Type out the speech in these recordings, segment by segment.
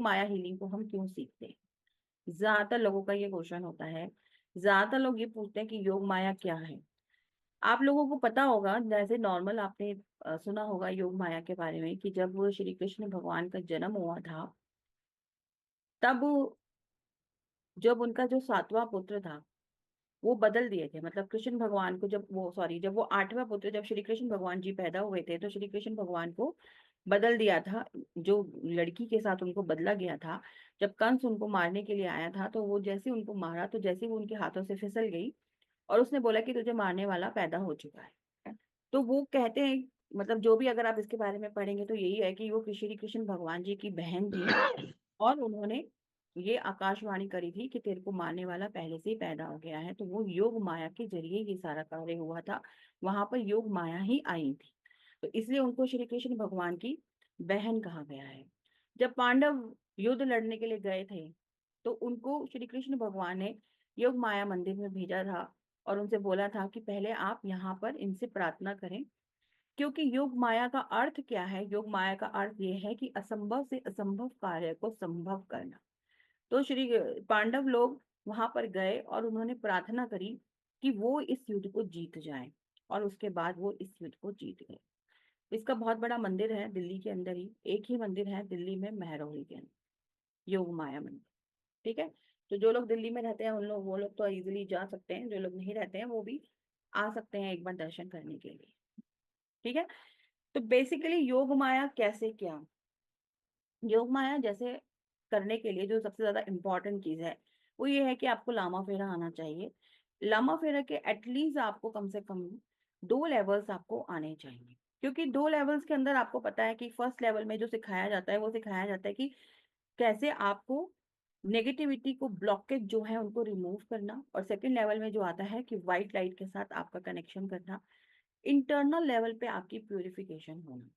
माया healing को हम क्यों सीखते हैं? ज्यादातर लोगों का ये क्वेश्चन होता है। ज्यादातर लोग ये पूछते हैं कि योग माया क्या है। आप लोगों को पता होगा, जैसे नॉर्मल आपने सुना होगा योग माया के बारे में, कि जब वो श्री कृष्ण भगवान का जन्म हुआ था, तब जब उनका जो सातवां पुत्र था वो बदल दिए थे। मतलब कृष्ण भगवान को जब वो आठवां पुत्र, जब श्री कृष्ण भगवान जी पैदा हुए थे, तो श्री कृष्ण भगवान को बदल दिया था। जो लड़की के साथ उनको बदला गया था, जब कंस उनको मारने के लिए आया था, तो वो जैसे उनको मारा, तो जैसे वो उनके हाथों से फिसल गई और उसने बोला कि तुझे मारने वाला पैदा हो चुका है। तो वो कहते हैं, मतलब जो भी अगर आप इसके बारे में पढ़ेंगे तो यही है कि वो श्री कृष्ण भगवान जी की बहन थी, और उन्होंने ये आकाशवाणी करी थी कि तेरे को मारने वाला पहले से ही पैदा हो गया है। तो वो योग माया के जरिए ये सारा कार्य हुआ था। वहां पर योग माया ही आई थी, तो इसलिए उनको श्री कृष्ण भगवान की बहन कहा गया है। जब पांडव युद्ध लड़ने के लिए गए थे, तो उनको श्री कृष्ण भगवान ने योग माया मंदिर में भेजा था, और उनसे बोला था कि पहले आप यहाँ पर इनसे प्रार्थना करें। क्योंकि योग माया का अर्थ क्या है? योग माया का अर्थ ये है कि असंभव से असंभव कार्य को संभव करना। तो श्री पांडव लोग वहां पर गए और उन्होंने प्रार्थना करी कि वो इस युद्ध को जीत जाए, और उसके बाद वो इस युद्ध को जीत गए। इसका बहुत बड़ा मंदिर है दिल्ली के अंदर ही, एक ही मंदिर है दिल्ली में, महरौली के अंदर, योग माया मंदिर। ठीक है। तो जो लोग दिल्ली में रहते हैं वो लोग तो इजीली जा सकते हैं, जो लोग नहीं रहते हैं वो भी आ सकते हैं एक बार दर्शन करने के लिए। ठीक है। तो बेसिकली योग माया कैसे क्या? योग माया जैसे करने के लिए जो सबसे ज्यादा इम्पोर्टेंट चीज है वो ये है कि आपको लामा फेरा आना चाहिए। लामा फेरा के एटलीस्ट आपको कम से कम 2 लेवल्स आपको आने चाहिए, क्योंकि 2 लेवल्स के अंदर आपको पता है कि फर्स्ट लेवल में जो सिखाया जाता है वो सिखाया जाता है कि कैसे आपको नेगेटिविटी को, ब्लॉकेज जो है उनको रिमूव करना, और सेकंड लेवल में जो आता है कि व्हाइट लाइट के साथ आपका कनेक्शन करना, इंटरनल लेवल पे आपकी प्यूरिफिकेशन होना।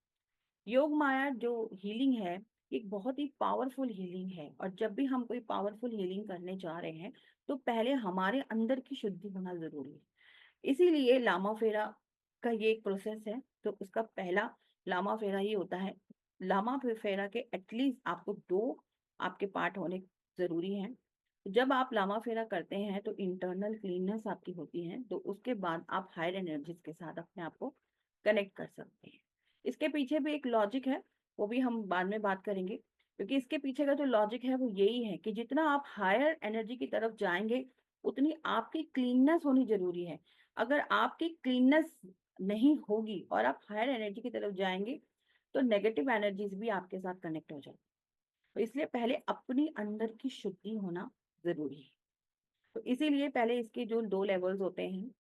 योग माया जो हीलिंग है, एक बहुत ही पावरफुल हीलिंग है, और जब भी हम कोई पावरफुल हीलिंग करने जा रहे हैं तो पहले हमारे अंदर की शुद्धि होना जरूरी है। इसीलिए लामा फेरा का ये एक प्रोसेस है। तो उसका पहला लामा फेरा ही होता है। लामा फेरा के एटलीस्ट आपको 2 आपके पार्ट होने जरूरी हैं। जब आप लामा फेरा करते हैं तो इंटरनल क्लीननेस आपकी होती है, तो उसके बाद आप हायर एनर्जीज के साथ अपने आप को कनेक्ट कर सकते हैं। इसके पीछे भी एक लॉजिक है, वो भी हम बाद में बात करेंगे, क्योंकि इसके पीछे का जो लॉजिक है वो यही है कि जितना आप हायर एनर्जी की तरफ जाएंगे उतनी आपकी क्लीननेस होनी जरूरी है। अगर आपकी क्लीननेस नहीं होगी और आप हायर एनर्जी की तरफ जाएंगे तो नेगेटिव एनर्जीज भी आपके साथ कनेक्ट हो जाएगी। तो इसलिए पहले अपनी अंदर की शुद्धि होना जरूरी है। तो इसीलिए पहले इसके जो 2 लेवल्स होते हैं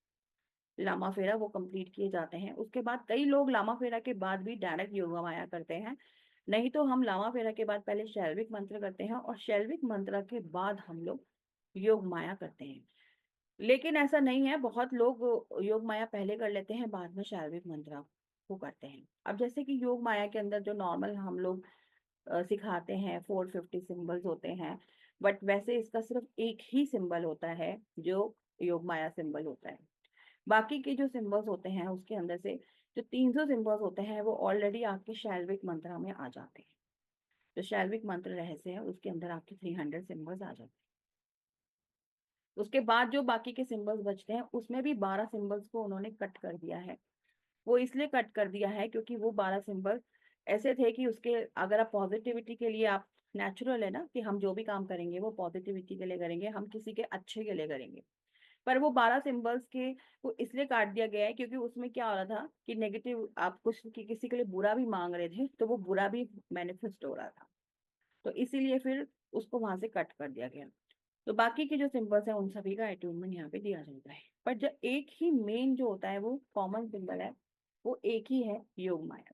लामा फेरा वो कंप्लीट किए जाते हैं। उसके बाद कई लोग लामा फेरा के बाद भी डायरेक्ट योगा माया करते हैं। नहीं तो हम लामा फेरा के बाद पहले शैल्विक मंत्र करते हैं, और शैल्विक मंत्र के बाद हम लोग योग माया करते हैं। लेकिन ऐसा नहीं है, बहुत लोग योग माया पहले कर लेते हैं, बाद में शैल्विक मंत्र को करते हैं। अब जैसे कि योग माया के अंदर जो नॉर्मल हम लोग सिखाते हैं 450 सिंबल्स होते हैं, बट वैसे इसका सिर्फ एक ही सिंबल होता है जो योग माया सिंबल होता है। बाकी के जो सिंबल्स होते हैं उसके अंदर से जो 300 सिंबल्स होते हैं वो ऑलरेडी आपके शैल्विक मंत्र में आ जाते हैं। जो शैल्विक मंत्र रहस्य है उसके अंदर आपके 300 सिंबल्स आ जाते हैं। उसके बाद जो बाकी के सिंबल्स बचते हैं उसमें भी 12 सिंबल्स को उन्होंने कट कर दिया है। वो इसलिए कट कर दिया है क्योंकि वो 12 सिंबल ऐसे थे कि उसके, अगर आप पॉजिटिविटी के लिए, आप नेचुरल है ना कि हम जो भी काम करेंगे वो पॉजिटिविटी के लिए करेंगे, हम किसी के अच्छे के लिए करेंगे। पर वो 12 सिंबल्स के को इसलिए काट दिया गया है क्योंकि उसमें क्या हो रहा था कि नेगेटिव आप कुछ किसी के लिए बुरा भी मांग रहे थे तो वो बुरा भी मैनिफेस्ट हो रहा था। तो इसीलिए फिर उसको वहां से कट कर दिया गया। तो बाकी के जो सिंबल्स हैं उन सभी का अट्यूनमेंट यहाँ पे दिया जाता है। पर जो एक ही मेन जो होता है वो कॉमन सिंबल है, वो एक ही है योग माया।